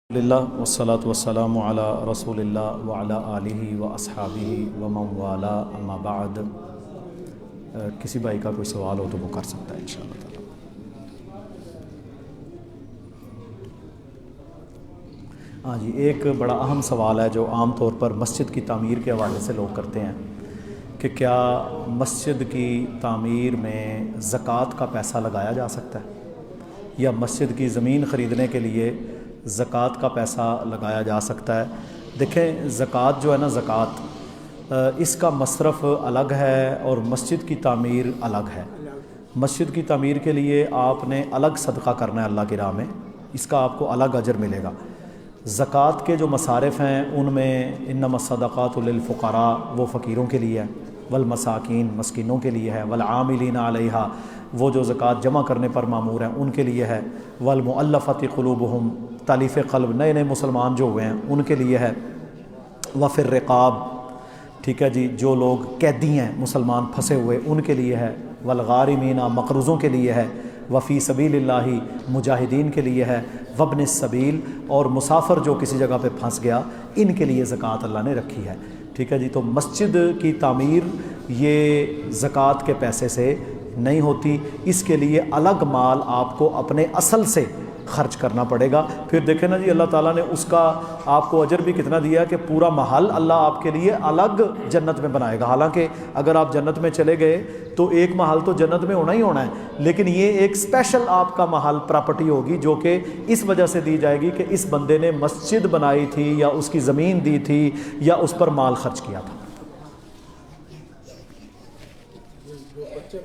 للہ والصلاة والسلام علی رسول اللہ وعلی آلہ و اصحابہ ومن والا اما بعد۔ کسی بھائی کا کوئی سوال ہو تو وہ کر سکتا ہے انشاءاللہ تعالی۔ ہاں جی، ایک بڑا اہم سوال ہے جو عام طور پر مسجد کی تعمیر کے حوالے سے لوگ کرتے ہیں کہ کیا مسجد کی تعمیر میں زکوٰۃ کا پیسہ لگایا جا سکتا ہے یا مسجد کی زمین خریدنے کے لیے زکوٰۃ کا پیسہ لگایا جا سکتا ہے؟ دیکھیں، زکوٰۃ جو ہے نا، زکوٰۃ اس کا مصرف الگ ہے اور مسجد کی تعمیر الگ ہے۔ مسجد کی تعمیر کے لیے آپ نے الگ صدقہ کرنا ہے اللہ کی راہ میں، اس کا آپ کو الگ اجر ملے گا۔ زکوٰۃ کے جو مصارف ہیں ان میں انما الصدقات للفقراء، وہ فقیروں کے لیے ہے، والمساکین، مسکینوں کے لیے ہے، والعاملین علیہا، وہ جو زکوٰۃ جمع کرنے پر مامور ہیں ان کے لیے ہے، والمؤلفۃ قلوبہم، تالیف قلب، نئے نئے مسلمان جو ہوئے ہیں ان کے لیے ہے، وفی الرقاب، ٹھیک ہے جی، جو لوگ قیدی ہیں مسلمان پھنسے ہوئے ان کے لیے ہے، والغارمین، مقروضوں کے لیے ہے، وفی سبیل اللہ، مجاہدین کے لیے ہے، وابن السبیل، اور مسافر جو کسی جگہ پہ پھنس گیا ان کے لیے زکوٰۃ اللہ نے رکھی ہے، ٹھیک ہے جی۔ تو مسجد کی تعمیر یہ زکوٰۃ کے پیسے سے نہیں ہوتی، اس کے لیے الگ مال آپ کو اپنے اصل سے خرچ کرنا پڑے گا۔ پھر دیکھیں نا جی، اللہ تعالیٰ نے اس کا آپ کو اجر بھی کتنا دیا کہ پورا محل اللہ آپ کے لیے الگ جنت میں بنائے گا۔ حالانکہ اگر آپ جنت میں چلے گئے تو ایک محل تو جنت میں ہونا ہی ہونا ہے، لیکن یہ ایک اسپیشل آپ کا محل پراپرٹی ہوگی جو کہ اس وجہ سے دی جائے گی کہ اس بندے نے مسجد بنائی تھی یا اس کی زمین دی تھی یا اس پر مال خرچ کیا تھا۔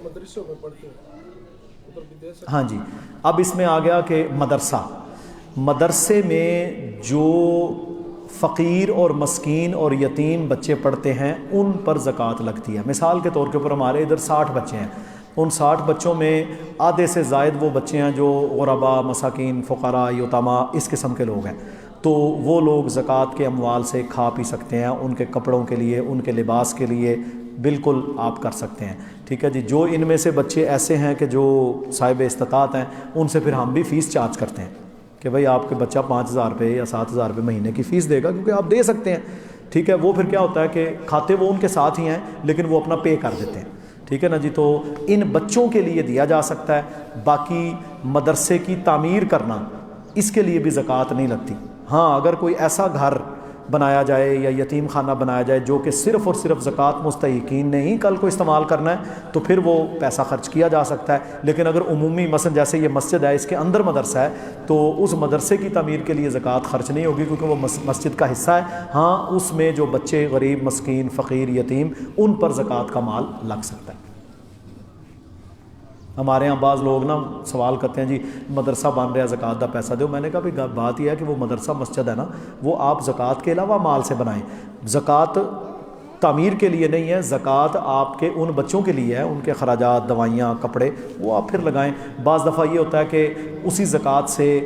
مدرسوں میں پڑھتے ہیں۔ ہاں جی، اب اس میں آ گیا کہ مدرسے میں جو فقیر اور مسکین اور یتیم بچے پڑھتے ہیں ان پر زکوٰۃ لگتی ہے۔ مثال کے طور کے اوپر ہمارے ادھر 60 بچے ہیں، ان 60 بچوں میں آدھے سے زائد وہ بچے ہیں جو غربا، مساکین، فقراء، یتامیٰ، اس قسم کے لوگ ہیں، تو وہ لوگ زکوٰۃ کے اموال سے کھا پی سکتے ہیں، ان کے کپڑوں کے لیے، ان کے لباس کے لیے بالکل آپ کر سکتے ہیں، ٹھیک ہے جی۔ جو ان میں سے بچے ایسے ہیں کہ جو صاحب استطاعت ہیں ان سے پھر ہم بھی فیس چارج کرتے ہیں کہ بھائی آپ کے بچہ 5,000 روپے یا 7,000 روپے مہینے کی فیس دے گا، کیونکہ آپ دے سکتے ہیں، ٹھیک ہے۔ وہ پھر کیا ہوتا ہے کہ کھاتے وہ ان کے ساتھ ہی ہیں لیکن وہ اپنا پے کر دیتے ہیں، ٹھیک ہے نا جی۔ تو ان بچوں کے لیے دیا جا سکتا ہے۔ باقی مدرسے کی تعمیر کرنا، اس کے لیے بھی زکوٰۃ نہیں لگتی۔ ہاں، اگر کوئی ایسا گھر بنایا جائے یا یتیم خانہ بنایا جائے جو کہ صرف اور صرف زکوٰۃ مستحقین نے ہی کل کو استعمال کرنا ہے تو پھر وہ پیسہ خرچ کیا جا سکتا ہے، لیکن اگر عمومی مثلا جیسے یہ مسجد ہے، اس کے اندر مدرسہ ہے، تو اس مدرسے کی تعمیر کے لیے زکوٰۃ خرچ نہیں ہوگی کیونکہ وہ مسجد کا حصہ ہے۔ ہاں، اس میں جو بچے غریب، مسکین، فقیر، یتیم، ان پر زکوٰۃ کا مال لگ سکتا ہے۔ ہمارے ہاں بعض لوگ نا سوال کرتے ہیں جی مدرسہ بن رہا ہے زکوٰۃ کا پیسہ دو۔ میں نے کہا بھی بات یہ ہے کہ وہ مدرسہ مسجد ہے نا، وہ آپ زکوٰۃ کے علاوہ مال سے بنائیں۔ زکوٰۃ تعمیر کے لیے نہیں ہے، زکوٰۃ آپ کے ان بچوں کے لیے ہے، ان کے خراجات، دوائیاں، کپڑے، وہ آپ پھر لگائیں۔ بعض دفعہ یہ ہوتا ہے کہ اسی زکوٰۃ سے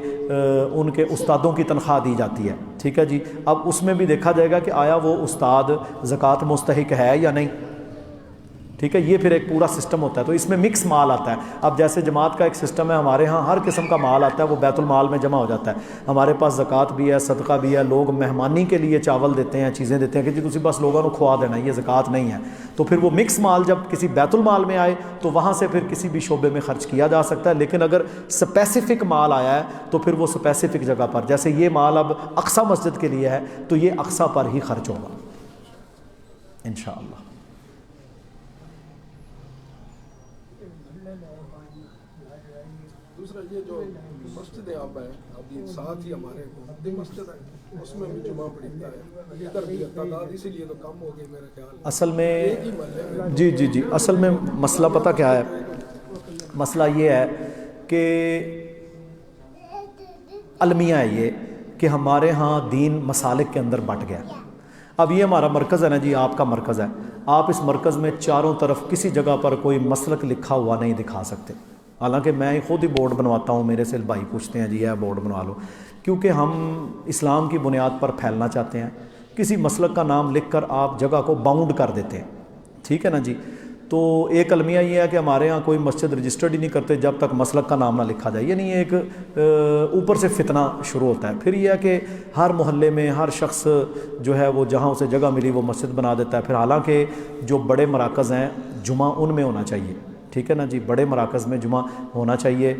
ان کے استادوں کی تنخواہ دی جاتی ہے، ٹھیک ہے جی۔ اب اس میں بھی دیکھا جائے گا کہ آیا وہ استاد زکوٰۃ مستحق ہے یا نہیں، ٹھیک ہے۔ یہ پھر ایک پورا سسٹم ہوتا ہے، تو اس میں مکس مال آتا ہے۔ اب جیسے جماعت کا ایک سسٹم ہے، ہمارے ہاں ہر قسم کا مال آتا ہے، وہ بیت المال میں جمع ہو جاتا ہے۔ ہمارے پاس زکوٰۃ بھی ہے، صدقہ بھی ہے، لوگ مہمانی کے لیے چاول دیتے ہیں، چیزیں دیتے ہیں کہ جی تسی بس لوگوں کو کھوا دینا، یہ زکوٰۃ نہیں ہے۔ تو پھر وہ مکس مال جب کسی بیت المال میں آئے تو وہاں سے پھر کسی بھی شعبے میں خرچ کیا جا سکتا ہے، لیکن اگر اسپیسیفک مال آیا ہے تو پھر وہ اسپیسیفک جگہ پر، جیسے یہ مال اب اقصی مسجد کے لیے ہے تو یہ اقصی پر ہی خرچ ہوگا انشاءاللہ۔ دوسرا یہ جو مسجد آپ ہے، ابھی ساتھ ہی ہمارے دی مسجد ہے، اس میں بھی جمعہ پڑھتا ہے، ادھر بھی تعداد اسی لیے تو کم ہو گئی میرا خیال ہے۔ اصل میں جی اصل میں مسئلہ پتہ کیا ہے؟ مسئلہ یہ ہے کہ المیہ ہے یہ کہ ہمارے ہاں دین مسالک کے اندر بٹ گیا۔ اب یہ ہمارا مرکز ہے نا جی، آپ کا مرکز ہے، آپ اس مرکز میں چاروں طرف کسی جگہ پر کوئی مسلک لکھا ہوا نہیں دکھا سکتے۔ حالانکہ میں خود ہی بورڈ بنواتا ہوں، میرے سے بھائی پوچھتے ہیں جی یہ بورڈ بنوا لو، کیونکہ ہم اسلام کی بنیاد پر پھیلنا چاہتے ہیں۔ کسی مسلک کا نام لکھ کر آپ جگہ کو باؤنڈ کر دیتے ہیں، ٹھیک ہے نا جی۔ تو ایک المیہ یہ ہے کہ ہمارے ہاں کوئی مسجد رجسٹرڈ ہی نہیں کرتے جب تک مسلک کا نام نہ لکھا جائے، یعنی ایک اوپر سے فتنہ شروع ہوتا ہے۔ پھر یہ ہے کہ ہر محلے میں ہر شخص جو ہے وہ جہاں اسے جگہ ملی وہ مسجد بنا دیتا ہے۔ پھر حالانکہ جو بڑے مراکز ہیں جمعہ ان میں ہونا چاہیے، ٹھیک ہے نا جی، بڑے مراکز میں جمعہ ہونا چاہیے،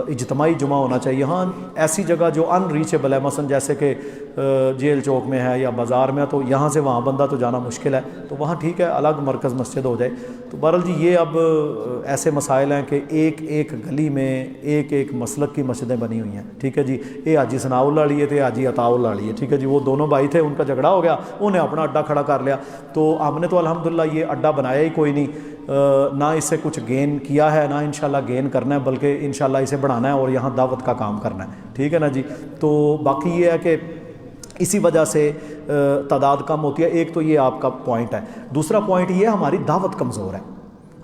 اجتماعی جمعہ ہونا چاہیے۔ ہاں ایسی جگہ جو ان ریچیبل ہے، مثلا جیسے کہ جیل چوک میں ہے یا بازار میں، تو یہاں سے وہاں بندہ تو جانا مشکل ہے، تو وہاں ٹھیک ہے الگ مرکز مسجد ہو جائے۔ تو بہرحال جی یہ اب ایسے مسائل ہیں کہ ایک ایک گلی میں ایک ایک مسلک کی مسجدیں بنی ہوئی ہیں، ٹھیک ہے جی۔ یہ حاجی ثناء اللہ لیے تھے، حاجی عطاء اللہ لیے، ٹھیک ہے جی، وہ دونوں بھائی تھے، ان کا جھگڑا ہو گیا، انہیں اپنا اڈا کھڑا کر لیا۔ تو ہم نے تو الحمدللہ یہ اڈا بنایا ہی کوئی نہیں، نہ اس سے کچھ گین کیا ہے، نہ انشاءاللہ گین کرنا ہے، بلکہ انشاءاللہ اسے بڑھانا ہے اور یہاں دعوت کا کام کرنا ہے، ٹھیک ہے نا جی۔ تو باقی یہ ہے کہ اسی وجہ سے تعداد کم ہوتی ہے، ایک تو یہ آپ کا پوائنٹ ہے۔ دوسرا پوائنٹ یہ ہماری دعوت کمزور ہے،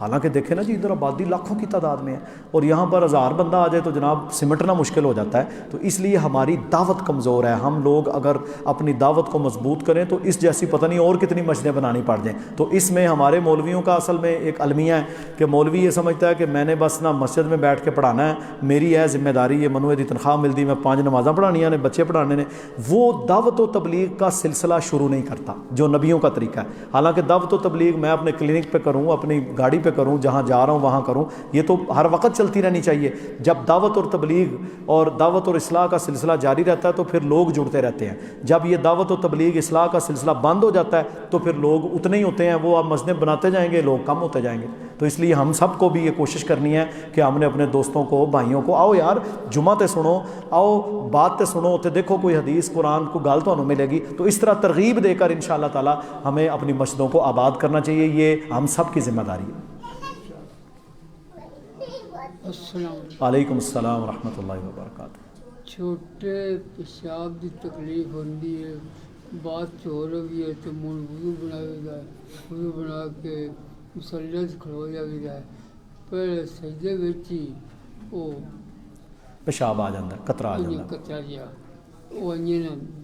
حالانکہ دیکھیں نا جی ادھر آبادی لاکھوں کی تعداد میں ہے اور یہاں پر 1000 بندہ آ جائے تو جناب سمٹنا مشکل ہو جاتا ہے۔ تو اس لیے ہماری دعوت کمزور ہے۔ ہم لوگ اگر اپنی دعوت کو مضبوط کریں تو اس جیسی پتہ نہیں اور کتنی مسجدیں بنانی پڑ جائیں۔ تو اس میں ہمارے مولویوں کا اصل میں ایک المیہ ہے کہ مولوی یہ سمجھتا ہے کہ میں نے بس نا مسجد میں بیٹھ کے پڑھانا ہے، میری ہے ذمہ داری، یہ منوے دی تنخواہ ملتی، میں 5 نمازاں پڑھانیاں نے، بچے پڑھانے نے۔ وہ دعوت و تبلیغ کا سلسلہ شروع نہیں کرتا جو نبیوں کا طریقہ ہے۔ حالانکہ دعوت و تبلیغ میں اپنے کلینک پہ کروں، اپنی گاڑی پہ کروں، جہاں جا رہا ہوں وہاں کروں، یہ تو ہر وقت چلتی رہنی چاہیے۔ جب دعوت اور تبلیغ اور دعوت اور اصلاح کا سلسلہ جاری رہتا ہے تو پھر لوگ جڑتے رہتے ہیں۔ جب یہ دعوت و تبلیغ اصلاح کا سلسلہ بند ہو جاتا ہے تو پھر لوگ اتنے ہی ہوتے ہیں، وہ اب مسجدیں بناتے جائیں گے، لوگ کم ہوتے جائیں گے۔ تو اس لیے ہم سب کو بھی یہ کوشش کرنی ہے کہ ہم نے اپنے دوستوں کو، بھائیوں کو، آؤ یار جمعہ تے سنو، آؤ بات تے سنو، تے دیکھو کوئی حدیث قرآن کو گل تو ملے گی۔ تو اس طرح ترغیب دے کر انشاءاللہ تعالی ہمیں اپنی مسجدوں کو آباد کرنا چاہیے، یہ ہم سب کی ذمہ داری ہے۔ وعلیکم السلام ورحمۃ اللہ وبرکاتہ۔ چھوٹے پیشاب کی تکلیف ہوتی ہے، بات ہو رہی ہے تو من وضو بنائے گا، وضو بنا کے مسلح کھلو جائے گا، پہلے سجدے وچ ہی وہ پیشاب آ جاتا ہے، قطرہ آ جاتا ہے، قطرہ جا وہ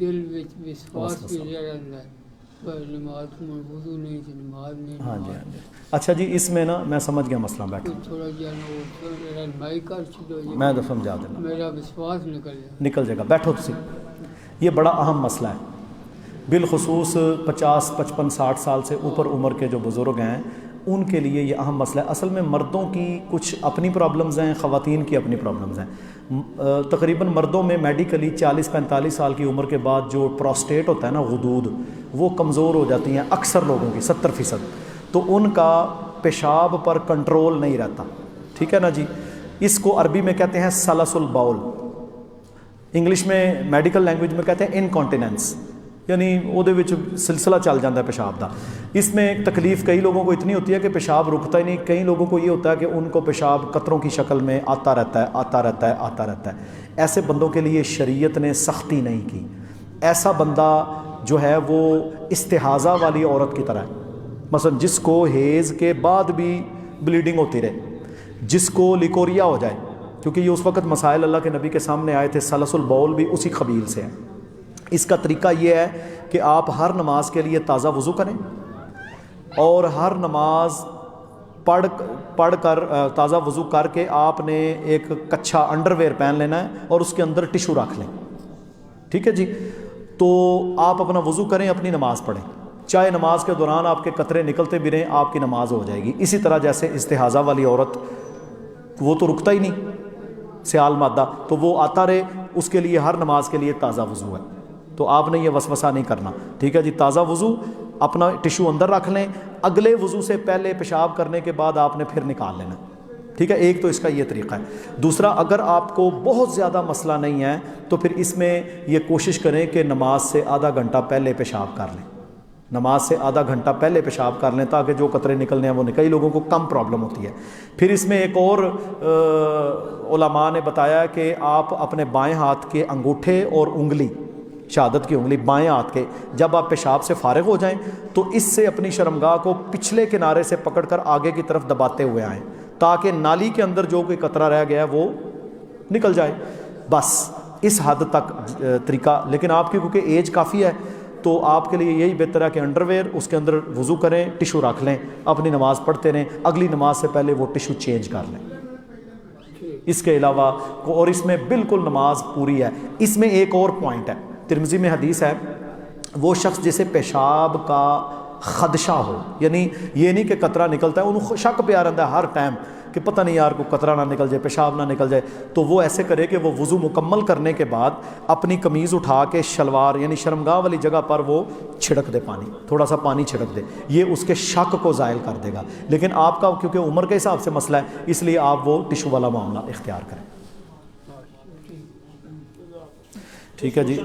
دل وچ وسواس بھی رہتا ہے، پر نماز من وضو نہیں تھی، نماز نہیں۔ ہاں جی ہاں جی۔ اچھا جی اس میں نا میں سمجھ گیا مسئلہ، بیٹھا تھوڑا جا رہنمائی کر چھوڑو، میں تو سمجھا دینا، میرا وسواس نکل جائے گا۔ بیٹھو تسی، یہ بڑا اہم مسئلہ ہے، بالخصوص 50 55 60 سال سے اوپر عمر کے جو بزرگ ہیں ان کے لیے یہ اہم مسئلہ ہے۔ اصل میں مردوں کی کچھ اپنی پرابلمز ہیں، خواتین کی اپنی پرابلمز ہیں۔ تقریباً مردوں میں میڈیکلی 40 45 سال کی عمر کے بعد جو پروسٹیٹ ہوتا ہے نا، غدود، وہ کمزور ہو جاتی ہیں اکثر لوگوں کی، 70%، تو ان کا پیشاب پر کنٹرول نہیں رہتا، ٹھیک ہے نا جی۔ اس کو عربی میں کہتے ہیں سلس البول، انگلش میں میڈیکل لینگویج میں کہتے ہیں انکانٹیننس، یعنی وہ سلسلہ چل جاتا ہے پیشاب دا۔ اس میں تکلیف کئی لوگوں کو اتنی ہوتی ہے کہ پیشاب رکتا ہی نہیں، کئی لوگوں کو یہ ہوتا ہے کہ ان کو پیشاب قطروں کی شکل میں آتا رہتا ہے، آتا رہتا ہے، آتا رہتا ہے۔ ایسے بندوں کے لیے شریعت نے سختی نہیں کی۔ ایسا بندہ جو ہے وہ استحاضہ والی عورت کی طرح ہے، مثلا جس کو ہیز کے بعد بھی بلیڈنگ ہوتی رہے، جس کو لیکوریا ہو جائے، کیونکہ یہ اس وقت مسائل اللہ کے نبی کے سامنے آئے تھے، سلس البول بھی اسی قبیل سے ہے۔ اس کا طریقہ یہ ہے کہ آپ ہر نماز کے لیے تازہ وضو کریں اور ہر نماز پڑھ کر تازہ وضو کر کے آپ نے ایک کچھا انڈر ویئر پہن لینا ہے اور اس کے اندر ٹشو رکھ لیں، ٹھیک ہے جی۔ تو آپ اپنا وضو کریں، اپنی نماز پڑھیں، چاہے نماز کے دوران آپ کے قطرے نکلتے بھی رہیں، آپ کی نماز ہو جائے گی۔ اسی طرح جیسے استحاضہ والی عورت، وہ تو رکتا ہی نہیں سیال مادہ، تو وہ آتا رہے، اس کے لیے ہر نماز کے لیے تازہ وضو ہے، تو آپ نے یہ وسوسہ نہیں کرنا، ٹھیک ہے جی۔ تازہ وضو، اپنا ٹشو اندر رکھ لیں، اگلے وضو سے پہلے پیشاب کرنے کے بعد آپ نے پھر نکال لینا، ٹھیک ہے۔ ایک تو اس کا یہ طریقہ ہے۔ دوسرا، اگر آپ کو بہت زیادہ مسئلہ نہیں ہے تو پھر اس میں یہ کوشش کریں کہ نماز سے آدھا گھنٹہ پہلے پیشاب کر لیں، نماز سے آدھا گھنٹہ پہلے پیشاب کر لیں تاکہ جو قطرے نکلنے ہیں وہ کئی لوگوں کو کم پرابلم ہوتی ہے۔ پھر اس میں ایک اور علماء نے بتایا کہ آپ اپنے بائیں ہاتھ کے انگوٹھے اور انگلی، شہادت کی انگلی بائیں ہاتھ کے، جب آپ پیشاب سے فارغ ہو جائیں تو اس سے اپنی شرمگاہ کو پچھلے کنارے سے پکڑ کر آگے کی طرف دباتے ہوئے آئیں تاکہ نالی کے اندر جو کوئی قطرہ رہ گیا ہے وہ نکل جائے، بس اس حد تک طریقہ۔ لیکن آپ کی کیونکہ ایج کافی ہے تو آپ کے لیے یہی بہتر ہے کہ انڈر ویئر اس کے اندر وضو کریں، ٹشو رکھ لیں، اپنی نماز پڑھتے رہیں، اگلی نماز سے پہلے وہ ٹشو چینج کر لیں۔ اس کے علاوہ اور اس میں بالکل نماز پوری ہے۔ اس میں ایک اور پوائنٹ ہے، ترمذی میں حدیث ہے، وہ شخص جسے پیشاب کا خدشہ ہو، یعنی یہ نہیں کہ قطرہ نکلتا ہے، انہوں شک پہ آ رہتا ہے ہر ٹائم کہ پتہ نہیں یار کوئی قطرہ نہ نکل جائے، پیشاب نہ نکل جائے، تو وہ ایسے کرے کہ وہ وضو مکمل کرنے کے بعد اپنی قمیض اٹھا کے شلوار یعنی شرمگاہ والی جگہ پر وہ چھڑک دے، پانی تھوڑا سا پانی چھڑک دے، یہ اس کے شک کو زائل کر دے گا۔ لیکن آپ کا کیونکہ عمر کے حساب سے مسئلہ ہے، اس لیے آپ وہ ٹشو والا معاملہ اختیار کریں۔ ٹھیک ہے جی،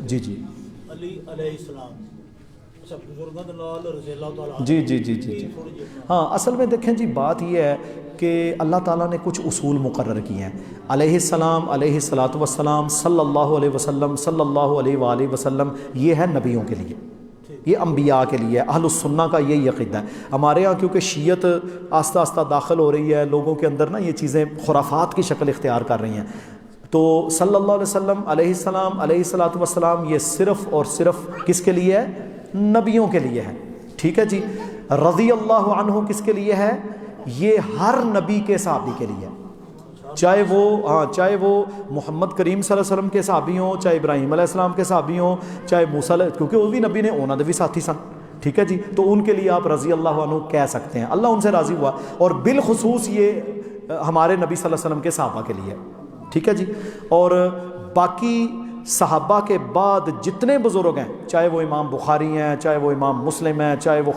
جی جی علی علیہ السلام جی جی جی جی جی ہاں، اصل میں دیکھیں جی بات یہ ہے کہ اللہ تعالیٰ نے کچھ اصول مقرر کیے ہیں۔ علیہ السلام، علیہ الصلاۃ والسلام، صلی اللہ علیہ وسلم، صلی اللہ علیہ وآلہ وسلم، یہ ہے نبیوں کے لیے، یہ انبیاء کے لیے، اہل السنہ کا یہی عقیدہ ہے۔ ہمارے ہاں کیونکہ شیعت آہستہ آہستہ داخل ہو رہی ہے، لوگوں کے اندر نا یہ چیزیں خرافات کی شکل اختیار کر رہی ہیں، تو صلی اللہ علیہ وسلم، علیہ السلام، علیہ الصلاۃ والسلام یہ صرف اور صرف کس کے لیے ہے؟ نبیوں کے لیے ہے۔ ٹھیک ہے جی، رضی اللہ عنہ کس کے لیے ہے؟ یہ ہر نبی کے صحابی کے لیے ہے، چاہے وہ محمد کریم صلی اللہ علیہ وسلم کے صحابی ہوں، چاہے ابراہیم علیہ السلام کے صحابی ہوں، چاہے موسیٰ کیونکہ وہ بھی نبی نے، انہوں نے بھی ساتھی سن۔ ٹھیک ہے جی، تو ان کے لیے آپ رضی اللہ عنہ کہہ سکتے ہیں، اللہ ان سے راضی ہوا، اور بالخصوص یہ ہمارے نبی صلی اللہ علیہ وسلم کے صحابہ کے لیے۔ ٹھیک ہے جی، اور باقی صحابہ کے بعد جتنے بزرگ ہیں، چاہے وہ امام بخاری ہیں، چاہے وہ امام مسلم ہیں، چاہے وہ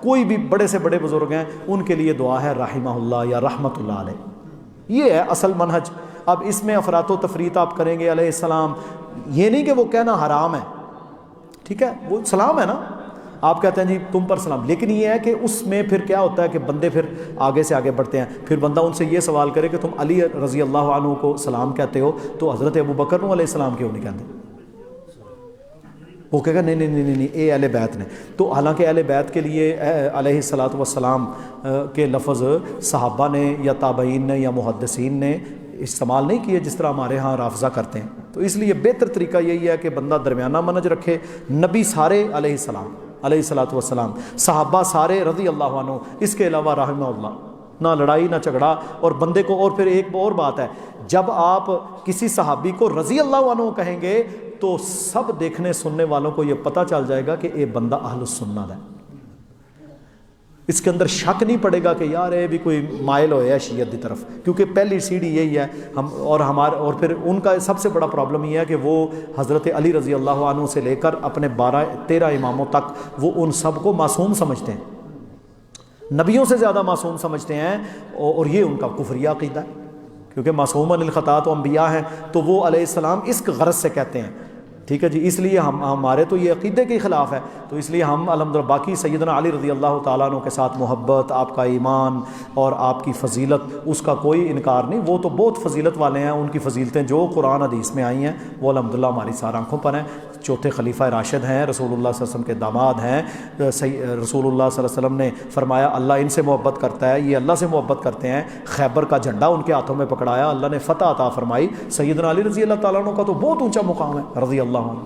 کوئی بھی بڑے سے بڑے بزرگ ہیں، ان کے لیے دعا ہے رحمہ اللہ یا رحمت اللہ علیہ۔ یہ ہے اصل منہج۔ اب اس میں افراط و تفریط آپ کریں گے، علیہ السلام، یہ نہیں کہ وہ کہنا حرام ہے، ٹھیک ہے، وہ سلام ہے نا، آپ کہتے ہیں جی تم پر سلام، لیکن یہ ہے کہ اس میں پھر کیا ہوتا ہے کہ بندے پھر آگے سے آگے بڑھتے ہیں، پھر بندہ ان سے یہ سوال کرے کہ تم علی رضی اللہ عنہ کو سلام کہتے ہو تو حضرت ابو بکر علیہ السلام کیوں نہیں کہتے؟ وہ کہے گا نہیں نہیں نہیں نہیں اے اہل بیت نے۔ تو حالانکہ اہل بیت کے لیے علیہ الصلاۃ والسلام کے لفظ صحابہ نے یا تابعین نے یا محدثین نے استعمال نہیں کیے جس طرح ہمارے ہاں رافضہ کرتے ہیں۔ تو اس لیے بہتر طریقہ یہی ہے کہ بندہ درمیانہ منہج رکھے، نبی سارے علیہ السلام، علیہ الصلاۃ والسلام، صحابہ سارے رضی اللہ عنہ، اس کے علاوہ رحمہ اللہ، نہ لڑائی نہ جھگڑا۔ اور بندے کو، اور پھر ایک اور بات ہے، جب آپ کسی صحابی کو رضی اللہ عنہ کہیں گے تو سب دیکھنے سننے والوں کو یہ پتہ چل جائے گا کہ یہ بندہ اہل السنہ ہے، اس کے اندر شک نہیں پڑے گا کہ یار یہ بھی کوئی مائل ہویا ہے شیعت کی طرف، کیونکہ پہلی سیڑھی یہی ہے ہم اور پھر ان کا سب سے بڑا پرابلم یہ ہے کہ وہ حضرت علی رضی اللہ عنہ سے لے کر اپنے 12-13 اماموں تک وہ ان سب کو معصوم سمجھتے ہیں، نبیوں سے زیادہ معصوم سمجھتے ہیں، اور یہ ان کا کفریہ عقیدہ ہے، کیونکہ معصوم عن الخطا تو انبیاء ہیں، تو وہ علیہ السلام اس غرض سے کہتے ہیں۔ ٹھیک ہے جی، اس لیے ہمارے تو یہ عقیدے کے خلاف ہے، تو اس لیے ہم الحمدللہ باقی سیدنا علی رضی اللہ تعالیٰ عنہ کے ساتھ محبت، آپ کا ایمان اور آپ کی فضیلت، اس کا کوئی انکار نہیں، وہ تو بہت فضیلت والے ہیں، ان کی فضیلتیں جو قرآن حدیث میں آئی ہیں وہ الحمدللہ ہماری سار آنکھوں پر ہیں۔ چوتھے خلیفہ راشد ہیں، رسول اللہ صلی اللہ علیہ وسلم کے داماد ہیں، رسول اللہ صلی اللہ علیہ وسلم نے فرمایا اللہ ان سے محبت کرتا ہے، یہ اللہ سے محبت کرتے ہیں، خیبر کا جھنڈا ان کے ہاتھوں میں پکڑایا، اللہ نے فتح عطا فرمائی۔ سیدنا علی رضی اللہ تعالیٰ عنہ کا تو بہت اونچا مقام ہے رضی اللہ عنہ۔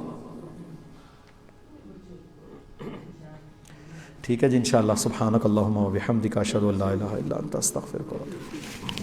ٹھیک ہے جی، انشاءاللہ سبحانک اللہم و بحمدک اشہد ان لا الہ الا انت استغفرک و اتوب الیک۔